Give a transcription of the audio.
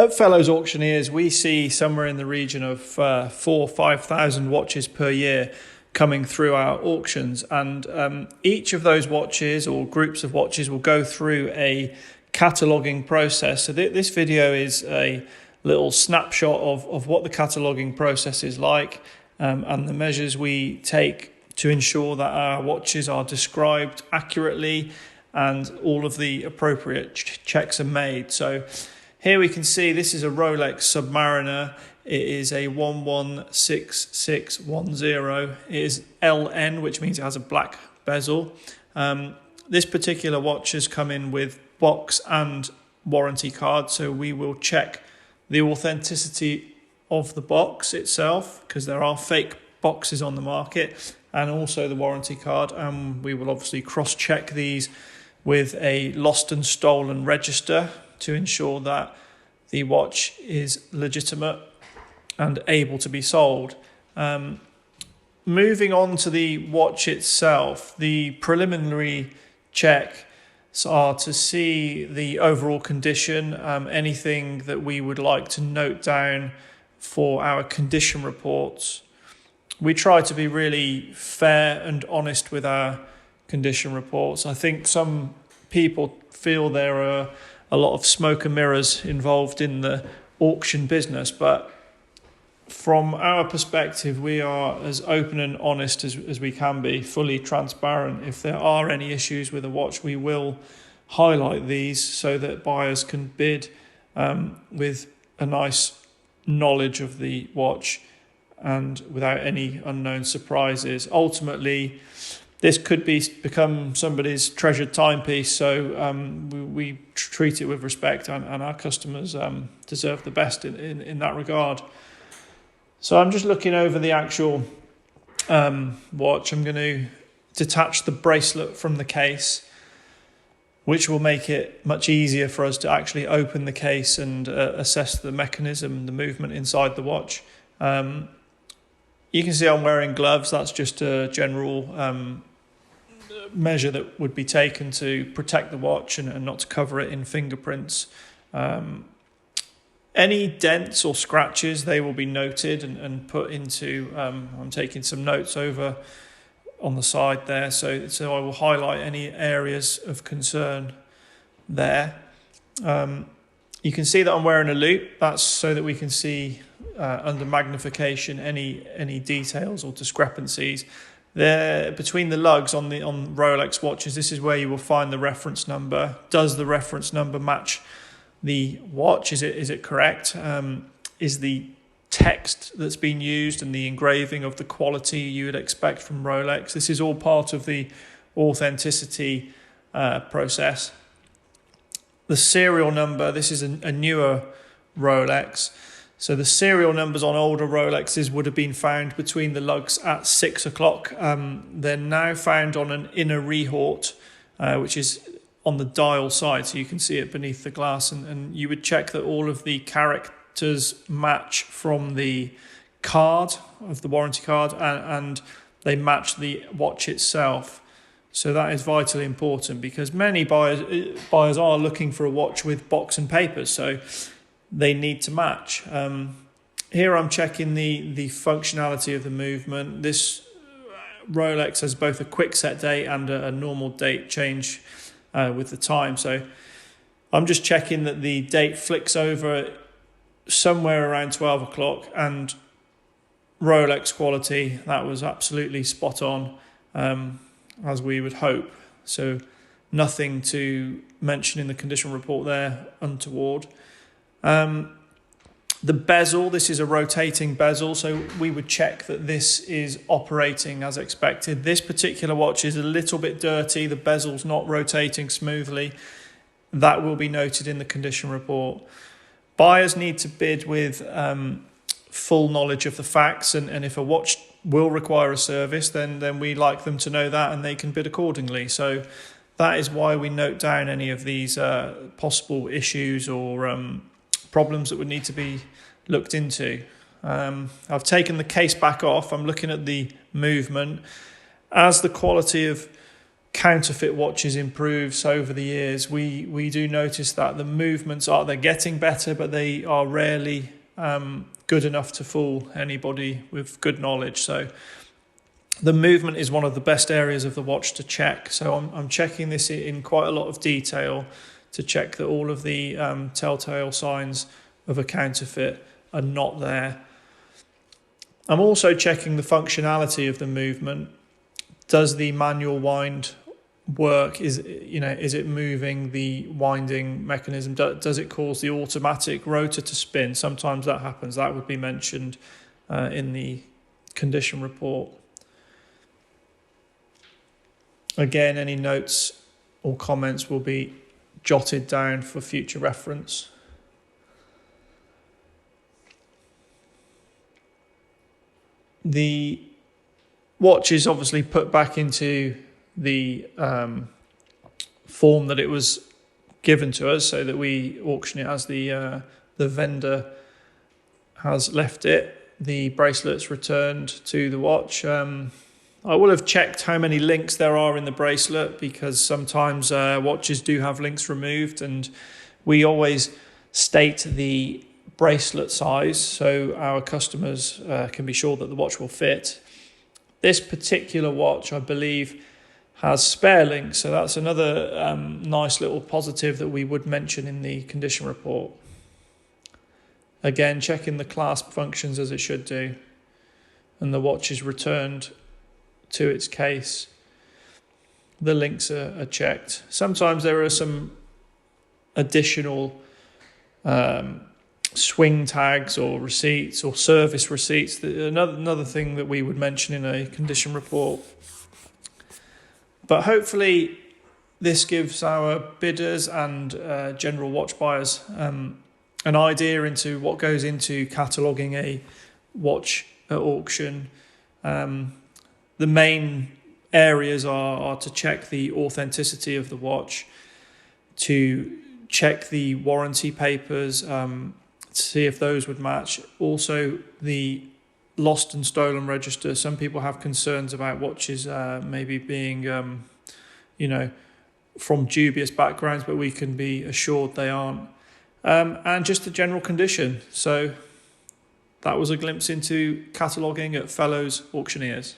At Fellows Auctioneers, we see somewhere in the region of 4,000 or 5,000 watches per year coming through our auctions, and each of those watches or groups of watches will go through a cataloguing process. So this video is a little snapshot of what the cataloguing process is like, and the measures we take to ensure that our watches are described accurately and all of the appropriate checks are made. So here we can see this is a Rolex Submariner. It is a 116610. It is LN, which means it has a black bezel. This particular watch has come in with box and warranty card, so we will check the authenticity of the box itself, because there are fake boxes on the market, and also the warranty card, and we will obviously cross-check these with a lost and stolen register to ensure that the watch is legitimate and able to be sold. Moving on to the watch itself, the preliminary checks are to see the overall condition, anything that we would like to note down for our condition reports. We try to be really fair and honest with our condition reports. I think some people feel there are a lot of smoke and mirrors involved in the auction business, but from our perspective, we are as open and honest as we can be, fully transparent. If there are any issues with a watch, we will highlight these so that buyers can bid with a nice knowledge of the watch and without any unknown surprises. Ultimately, this could become somebody's treasured timepiece, so we treat it with respect, and our customers deserve the best in that regard. So I'm just looking over the actual watch. I'm going to detach the bracelet from the case, which will make it much easier for us to actually open the case and assess the mechanism, the movement inside the watch. You can see I'm wearing gloves. That's just a general measure that would be taken to protect the watch and not to cover it in fingerprints. Any dents or scratches, they will be noted and put into, I'm taking some notes over on the side there, so I will highlight any areas of concern there. You can see that I'm wearing a loupe. That's so that we can see under magnification any details or discrepancies. There between the lugs on Rolex watches, this is where you will find the reference number. Does the reference number match the watch? Is it correct? Is the text that's been used and the engraving of the quality you would expect from Rolex? This is all part of the authenticity process. The serial number, this is a newer Rolex. So the serial numbers on older Rolexes would have been found between the lugs at 6 o'clock. They're now found on an inner rehort, which is on the dial side, so you can see it beneath the glass, and you would check that all of the characters match from the card, of the warranty card, and they match the watch itself. So that is vitally important, because many buyers are looking for a watch with box and papers, so they need to match. Here I'm checking the functionality of the movement. This Rolex has both a quick set date and a normal date change with the time. So I'm just checking that the date flicks over somewhere around 12 o'clock, and Rolex quality, that was absolutely spot on, as we would hope. So nothing to mention in the condition report there untoward. The bezel, this is a rotating bezel, so we would check that this is operating as expected. This particular watch is a little bit dirty, the bezel's not rotating smoothly. That will be noted in the condition report. Buyers need to bid with full knowledge of the facts, and if a watch will require a service, then we like them to know that, and they can bid accordingly. So that is why we note down any of these possible issues or problems that would need to be looked into. I've taken the case back off. I'm looking at the movement. As the quality of counterfeit watches improves over the years, we do notice that the movements they're getting better, but they are rarely good enough to fool anybody with good knowledge. So the movement is one of the best areas of the watch to check. So I'm checking this in quite a lot of detail to check that all of the telltale signs of a counterfeit are not there. I'm also checking the functionality of the movement. Does the manual wind work? Is it moving the winding mechanism? Does it cause the automatic rotor to spin? Sometimes that happens. That would be mentioned in the condition report. Again, any notes or comments will be jotted down for future reference. The watch is obviously put back into the form that it was given to us, so that we auction it as the vendor has left it. The bracelet's returned to the watch. I will have checked how many links there are in the bracelet, because sometimes watches do have links removed, and we always state the bracelet size so our customers can be sure that the watch will fit. This particular watch, I believe, has spare links, so that's another nice little positive that we would mention in the condition report. Again, checking the clasp functions as it should do, and the watch is returned to its case. The links are checked. Sometimes there are some additional swing tags or receipts or service receipts. Another thing that we would mention in a condition report. But hopefully this gives our bidders and general watch buyers an idea into what goes into cataloguing a watch at auction. The main areas are to check the authenticity of the watch, to check the warranty papers, to see if those would match. Also, the lost and stolen register. Some people have concerns about watches maybe being, from dubious backgrounds, but we can be assured they aren't. And just the general condition. So that was a glimpse into cataloguing at Fellows Auctioneers.